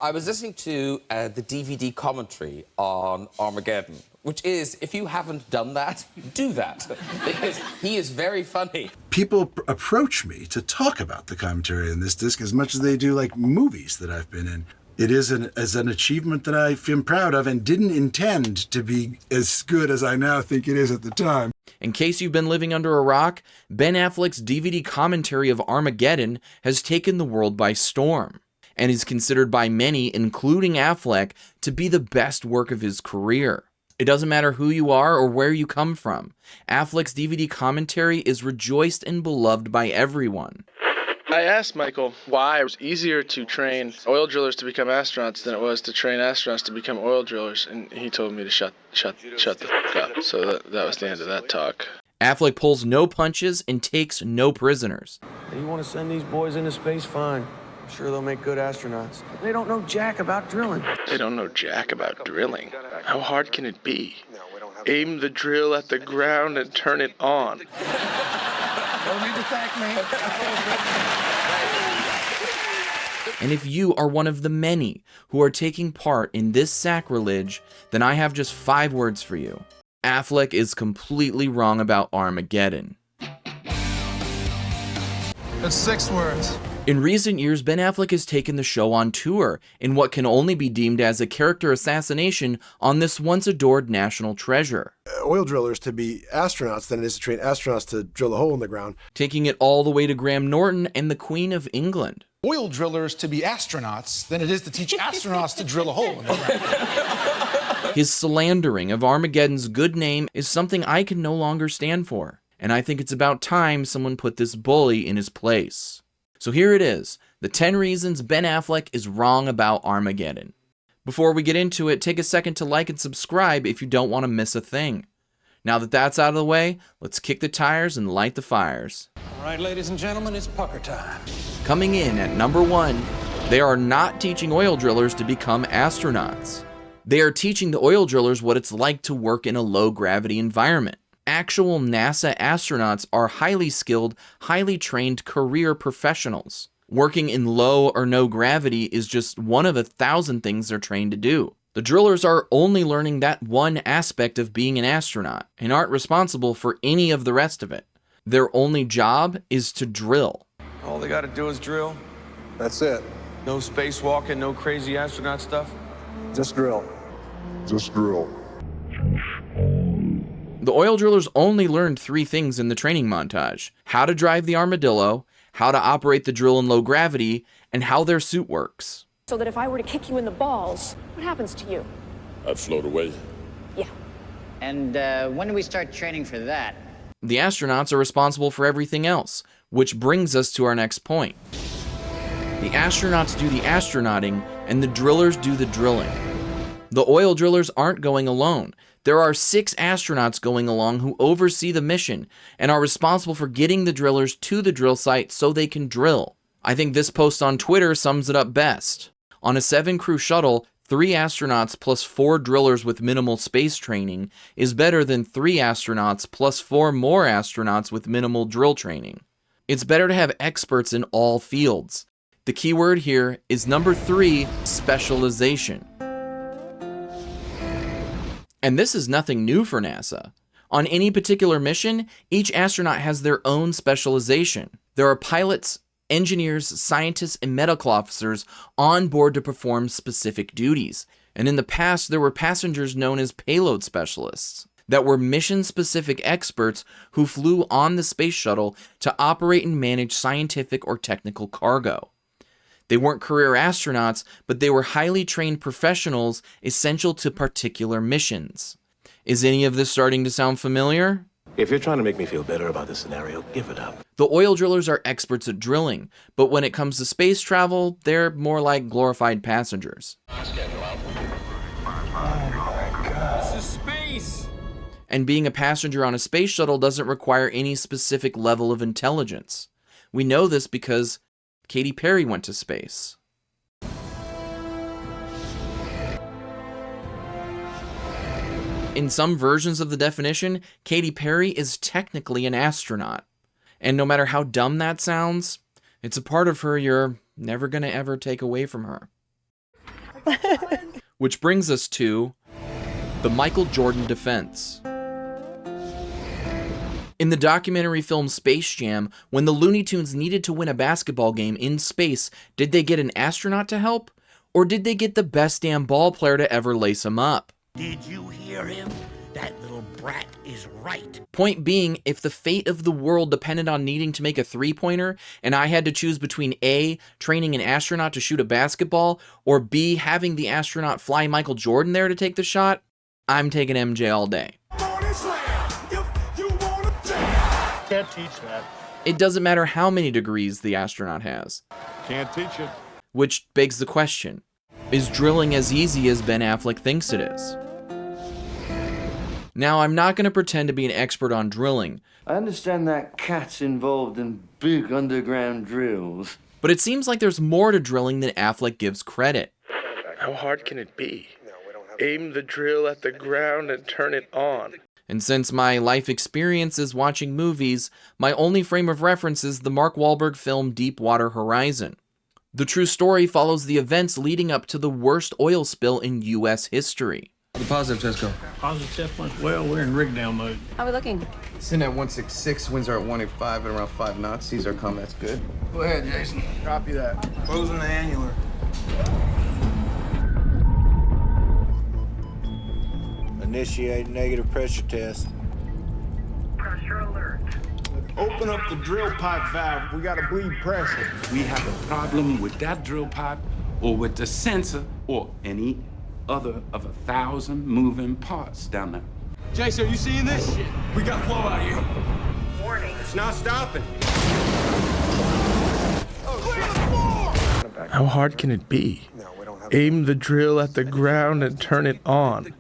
I was listening to the DVD commentary on Armageddon, which is, if you haven't done that, do that, because he is very funny. People approach me to talk about the commentary in this disc as much as they do, like, movies that I've been in. It is an achievement that I feel proud of and didn't intend to be as good as I now think it is at the time. In case you've been living under a rock, Ben Affleck's DVD commentary of Armageddon has taken the world by storm, and is considered by many, including Affleck, to be the best work of his career. It doesn't matter who you are or where you come from. Affleck's DVD commentary is rejoiced and beloved by everyone. I asked Michael why it was easier to train oil drillers to become astronauts than it was to train astronauts to become oil drillers, and he told me to shut the fuck up. So that was the end of that talk. Affleck pulls no punches and takes no prisoners. You want to send these boys into space? Fine. I'm sure they'll make good astronauts. They don't know jack about drilling. They don't know jack about drilling. How hard can it be? Aim the drill at the ground and turn it on. Don't need to thank me. And if you are one of the many who are taking part in this sacrilege, then I have just 5 words for you. Affleck is completely wrong about Armageddon. That's 6 words. In recent years, Ben Affleck has taken the show on tour in what can only be deemed as a character assassination on this once adored national treasure. Oil drillers to be astronauts than it is to train astronauts to drill a hole in the ground. Taking it all the way to Graham Norton and the Queen of England. Oil drillers to be astronauts than it is to teach astronauts to drill a hole in the ground. His slandering of Armageddon's good name is something I can no longer stand for, and I think it's about time someone put this bully in his place. So here it is, the 10 reasons Ben Affleck is wrong about Armageddon. Before we get into it, take a second to like and subscribe if you don't want to miss a thing. Now that that's out of the way, let's kick the tires and light the fires. All right, ladies and gentlemen, it's pucker time. Coming in at number 1, they are not teaching oil drillers to become astronauts. They are teaching the oil drillers what it's like to work in a low-gravity environment. Actual NASA astronauts are highly skilled, highly trained career professionals. Working in low or no gravity is just one of 1,000 things they're trained to do. The drillers are only learning that one aspect of being an astronaut and aren't responsible for any of the rest of it. Their only job is to drill. All they got to do is drill. That's it. No spacewalking, no crazy astronaut stuff. Just drill. Just drill. The oil drillers only learned 3 things in the training montage: how to drive the armadillo, how to operate the drill in low gravity, and how their suit works. So that if I were to kick you in the balls, what happens to you? I'd float away. Yeah. And when do we start training for that? The astronauts are responsible for everything else, which brings us to our next point. The astronauts do the astronauting, and the drillers do the drilling. The oil drillers aren't going alone. There are 6 astronauts going along who oversee the mission and are responsible for getting the drillers to the drill site so they can drill. I think this post on Twitter sums it up best. On a 7-crew shuttle, 3 astronauts plus 4 drillers with minimal space training is better than 3 astronauts plus 4 more astronauts with minimal drill training. It's better to have experts in all fields. The key word here is number 3, specialization. And this is nothing new for NASA. On any particular mission, each astronaut has their own specialization. There are pilots, engineers, scientists, and medical officers on board to perform specific duties. And in the past, there were passengers known as payload specialists that were mission-specific experts who flew on the space shuttle to operate and manage scientific or technical cargo. They weren't career astronauts, but they were highly trained professionals essential to particular missions. Is any of this starting to sound familiar? If you're trying to make me feel better about this scenario, give it up. The oil drillers are experts at drilling, but when it comes to space travel, they're more like glorified passengers. This is space! And being a passenger on a space shuttle doesn't require any specific level of intelligence. We know this because Katy Perry went to space. In some versions of the definition, Katy Perry is technically an astronaut. And no matter how dumb that sounds, it's a part of her you're never gonna ever take away from her. Which brings us to the Michael Jordan defense. In the documentary film Space Jam, when the Looney Tunes needed to win a basketball game in space, did they get an astronaut to help? Or did they get the best damn ball player to ever lace them up? Did you hear him? That little brat is right. Point being, if the fate of the world depended on needing to make a three-pointer, and I had to choose between A, training an astronaut to shoot a basketball, or B, having the astronaut fly Michael Jordan there to take the shot, I'm taking MJ all day. Can't teach that. It doesn't matter how many degrees the astronaut has. Can't teach it. Which begs the question, is drilling as easy as Ben Affleck thinks it is? Now, I'm not going to pretend to be an expert on drilling. I understand that Cat's involved in big underground drills. But it seems like there's more to drilling than Affleck gives credit. How hard can it be? Aim the drill at the ground and turn it on. And since my life experience is watching movies, my only frame of reference is the Mark Wahlberg film Deepwater Horizon. The true story follows the events leading up to the worst oil spill in U.S. history. The positive test go. Positive test went well. We're in rig down mode. How are we looking? Sitting at 166, winds are at 185 at around 5 knots. Seas are combat's good. Go ahead, Jason. Copy that. Closing the annular. Initiate negative pressure test. Pressure alert. Open up the drill pipe valve. We got to bleed pressure. We have a problem with that drill pipe or with the sensor or any other of 1,000 moving parts down there. Jason, are you seeing this? We got flow out here. Warning. It's not stopping. How hard can it be? Aim the drill at the ground and turn it on.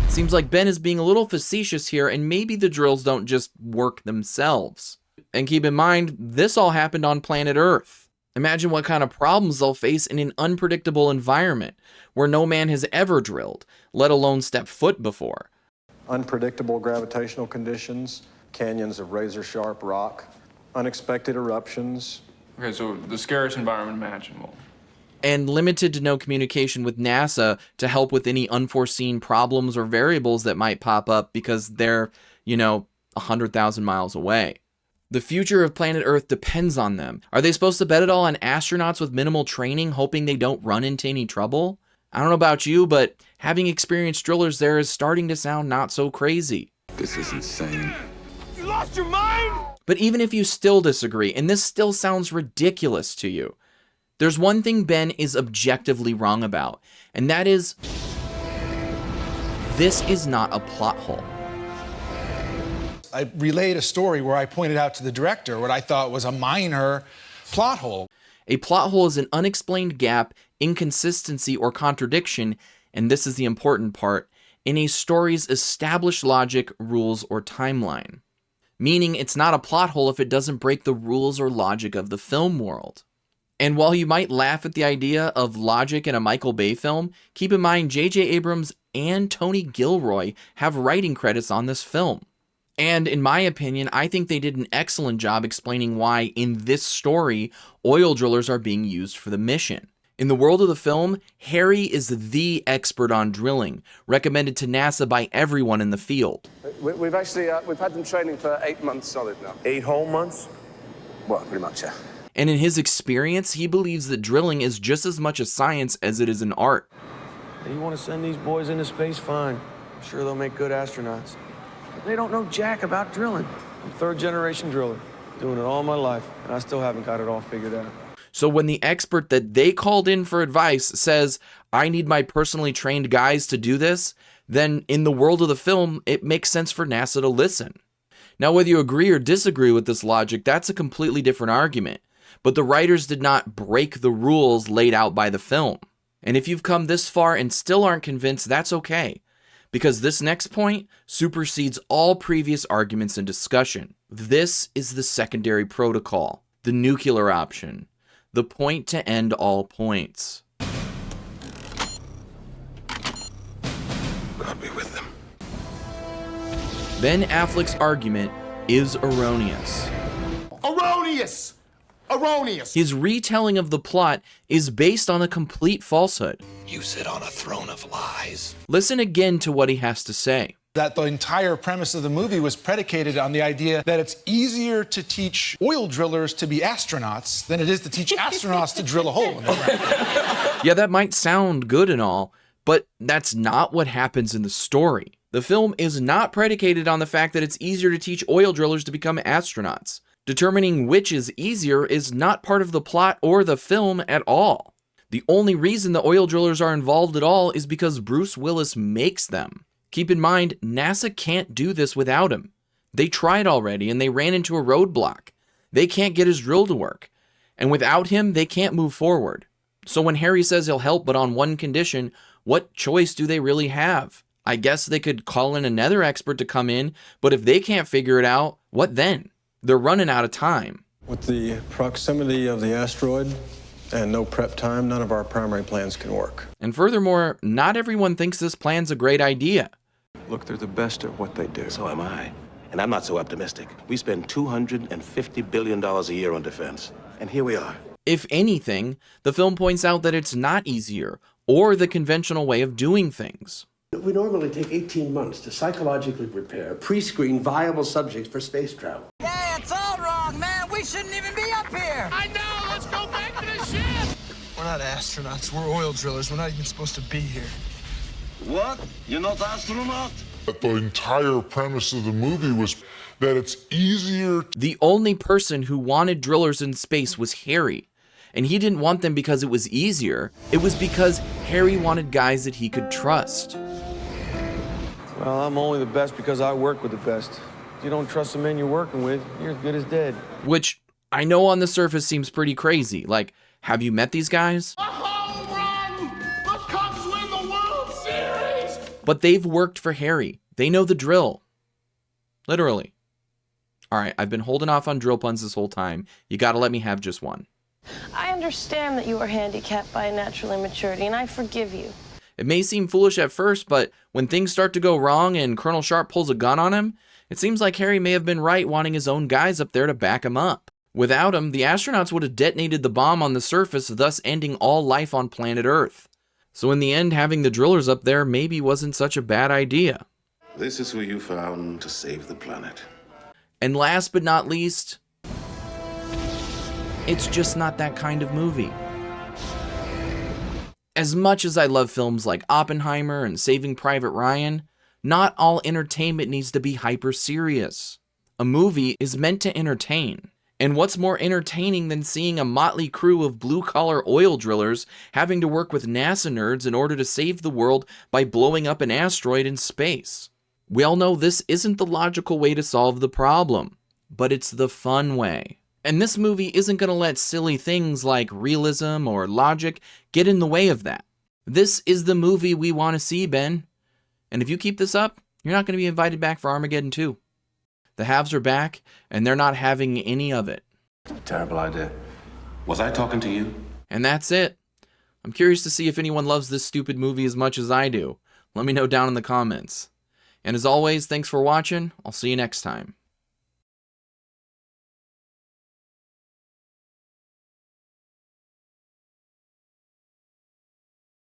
Seems like Ben is being a little facetious here, and maybe the drills don't just work themselves. And keep in mind, this all happened on planet Earth. Imagine what kind of problems they'll face in an unpredictable environment where no man has ever drilled, let alone stepped foot before. Unpredictable gravitational conditions, canyons of razor-sharp rock, unexpected eruptions. Okay, so the scariest environment imaginable. And limited to no communication with NASA to help with any unforeseen problems or variables that might pop up because they're, 100,000 miles away. The future of planet Earth depends on them. Are they supposed to bet it all on astronauts with minimal training, hoping they don't run into any trouble? I don't know about you, but having experienced drillers there is starting to sound not so crazy. This is insane. You lost your mind? But even if you still disagree, and this still sounds ridiculous to you, there's one thing Ben is objectively wrong about, and that is, this is not a plot hole. I relayed a story where I pointed out to the director what I thought was a minor plot hole. A plot hole is an unexplained gap, inconsistency, or contradiction, and this is the important part, in a story's established logic, rules, or timeline. Meaning it's not a plot hole if it doesn't break the rules or logic of the film world. And while you might laugh at the idea of logic in a Michael Bay film, keep in mind J.J. Abrams and Tony Gilroy have writing credits on this film. And in my opinion, I think they did an excellent job explaining why, in this story, oil drillers are being used for the mission. In the world of the film, Harry is the expert on drilling, recommended to NASA by everyone in the field. We've actually we've had them training for 8 months solid now. 8 whole months? Well, pretty much, yeah. And in his experience, he believes that drilling is just as much a science as it is an art. Hey, you want to send these boys into space? Fine. I'm sure they'll make good astronauts. But they don't know jack about drilling. I'm third-generation driller, doing it all my life, and I still haven't got it all figured out. So when the expert that they called in for advice says, I need my personally trained guys to do this, then in the world of the film, it makes sense for NASA to listen. Now, whether you agree or disagree with this logic, that's a completely different argument. But the writers did not break the rules laid out by the film. And if you've come this far and still aren't convinced, that's okay. Because this next point supersedes all previous arguments and discussion. This is the secondary protocol, the nuclear option, the point to end all points. God be with them. Ben Affleck's argument is erroneous. Erroneous! Erroneous. His retelling of the plot is based on a complete falsehood. You sit on a throne of lies. Listen again to what he has to say. That the entire premise of the movie was predicated on the idea that it's easier to teach oil drillers to be astronauts than it is to teach astronauts to drill a hole in the ground. Yeah, that might sound good and all, but that's not what happens in the story. The film is not predicated on the fact that it's easier to teach oil drillers to become astronauts. Determining which is easier is not part of the plot or the film at all. The only reason the oil drillers are involved at all is because Bruce Willis makes them. Keep in mind, NASA can't do this without him. They tried already and they ran into a roadblock. They can't get his drill to work. And without him, they can't move forward. So when Harry says he'll help but on one condition, what choice do they really have? I guess they could call in another expert to come in, but if they can't figure it out, what then? They're running out of time. With the proximity of the asteroid and no prep time, none of our primary plans can work. And furthermore, not everyone thinks this plan's a great idea. Look, they're the best at what they do. So am I. And I'm not so optimistic. We spend $250 billion a year on defense. And here we are. If anything, the film points out that it's not easier or the conventional way of doing things. We normally take 18 months to psychologically prepare, pre-screen viable subjects for space travel. Yeah, it's all wrong, man. We shouldn't even be up here. I know! Let's go back to the ship! We're not astronauts. We're oil drillers. We're not even supposed to be here. What? You're not astronaut? The entire premise of the movie was that it's easier. The only person who wanted drillers in space was Harry. And he didn't want them because it was easier. It was because Harry wanted guys that he could trust. Well, I'm only the best because I work with the best. If you don't trust the men you're working with, you're as good as dead. Which I know on the surface seems pretty crazy. Like, have you met these guys? A home run! The Cubs win the World Series! But they've worked for Harry. They know the drill. Literally. All right, I've been holding off on drill puns this whole time. You gotta let me have just one. I understand that you are handicapped by natural immaturity, and I forgive you. It may seem foolish at first, but when things start to go wrong and Colonel Sharp pulls a gun on him, it seems like Harry may have been right wanting his own guys up there to back him up. Without him, the astronauts would have detonated the bomb on the surface, thus ending all life on planet Earth. So in the end, having the drillers up there maybe wasn't such a bad idea. This is who you found to save the planet. And last but not least, it's just not that kind of movie. As much as I love films like Oppenheimer and Saving Private Ryan, not all entertainment needs to be hyper serious. A movie is meant to entertain. And what's more entertaining than seeing a motley crew of blue-collar oil drillers having to work with NASA nerds in order to save the world by blowing up an asteroid in space? We all know this isn't the logical way to solve the problem, but it's the fun way. And this movie isn't going to let silly things like realism or logic get in the way of that. This is the movie we want to see, Ben. And if you keep this up, you're not going to be invited back for Armageddon 2. The haves are back, and they're not having any of it. Terrible idea. Was I talking to you? And that's it. I'm curious to see if anyone loves this stupid movie as much as I do. Let me know down in the comments. And as always, thanks for watching. I'll see you next time.